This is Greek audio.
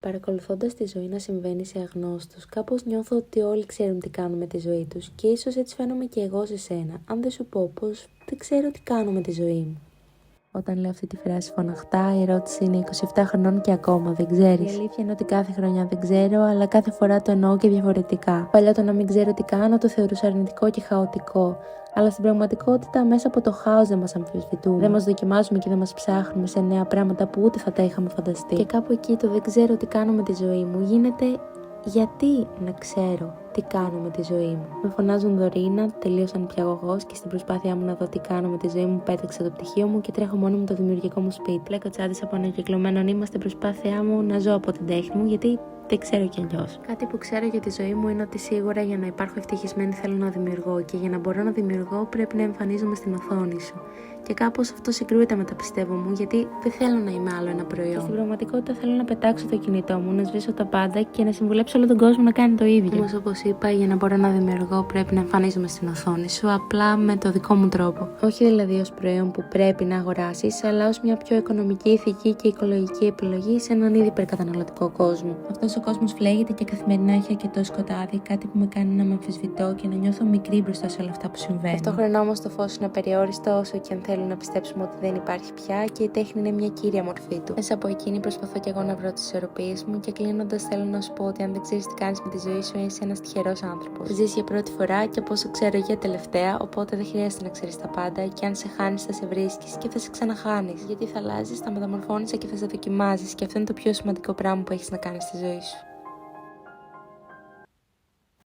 Παρακολουθώντας τη ζωή να συμβαίνει σε αγνώστους, κάπως νιώθω ότι όλοι ξέρουν τι κάνουν με τη ζωή τους και ίσως έτσι φαίνομαι και εγώ σε σένα, αν δεν σου πω πως δεν ξέρω τι κάνω με τη ζωή μου. Όταν λέω αυτή τη φράση φωναχτά, η ερώτηση είναι 27 χρονών και ακόμα δεν ξέρεις. Η αλήθεια είναι ότι κάθε χρονιά δεν ξέρω, αλλά κάθε φορά το εννοώ και διαφορετικά. Παλιά το να μην ξέρω τι κάνω το θεωρούσα αρνητικό και χαοτικό. Αλλά στην πραγματικότητα, μέσα από το χάος δεν μας αμφισβητούμε. Δεν μας δοκιμάζουμε και δεν μας ψάχνουμε σε νέα πράγματα που ούτε θα τα είχαμε φανταστεί. Και κάπου εκεί το δεν ξέρω τι κάνω με τη ζωή μου γίνεται γιατί να ξέρω τι κάνω με τη ζωή μου. Με φωνάζουν Δωρίνα, τελείωσα νηπιαγωγός και στην προσπάθειά μου να δω τι κάνω με τη ζωή μου, πέταξα το πτυχίο μου και τρέχω μόνο μου το δημιουργικό μου σπίτι. Πλέκω τσάντες από ανακυκλωμένο νήμα στην προσπάθειά μου να ζω από την τέχνη μου, γιατί δεν ξέρω κι αλλιώς. Κάτι που ξέρω για τη ζωή μου είναι ότι σίγουρα για να υπάρχω ευτυχισμένη θέλω να δημιουργώ και για να μπορώ να δημιουργώ πρέπει να εμφανίζομαι στην οθόνη σου. Και κάπως αυτό συγκρούεται με τα πιστεύω μου, γιατί δεν θέλω να είμαι άλλο ένα προϊόν. Και στην πραγματικότητα θέλω να πετάξω το κινητό μου, να σβήσω τα πάντα και να συμβουλέψω όλο τον κόσμο να κάνει το ίδιο. Όμως, όπως είπα, για να μπορώ να δημιουργώ πρέπει να εμφανίζομαι στην οθόνη σου, απλά με το δικό μου τρόπο. Όχι δηλαδή ως προϊόν που πρέπει να αγοράσεις, αλλά ως μια πιο οικονομική, ηθική και οικολογική επιλογή σε έναν ήδη υπερκαταναλωτικό κόσμο. Αυτός ο κόσμος φλέγεται και καθημερινά έχει αρκετό σκοτάδι, κάτι που με κάνει να με αμφισβητώ και να νιώθω μικρή μπροστά σε όλα αυτά που συμβαίνουν. Ταυτόχρονα όμως το φως είναι απεριόριστο, όσο και αν θέλουν να πιστέψουμε ότι δεν υπάρχει πια, και η τέχνη είναι μια κύρια μορφή του. Μέσα από εκείνη προσπαθώ και εγώ να βρω τις ισορροπίες μου και κλείνοντας θέλω να σου πω ότι αν δεν ξέρεις τι κάνεις με τη ζωή σου, είσαι ένας τυχερός άνθρωπος. Ζεις για πρώτη φορά και από όσο ξέρω για τελευταία, οπότε δεν χρειάζεται να ξέρεις τα πάντα και αν σε χάνεις θα σε βρίσκεις και θα σε ξαναχάνεις. Γιατί θα αλλάζεις, θα μεταμορφώνεσαι και θα σε δοκιμάζεις και αυτό είναι το πιο σημαντικό πράγμα που έχεις να κάνεις στη ζωή σου.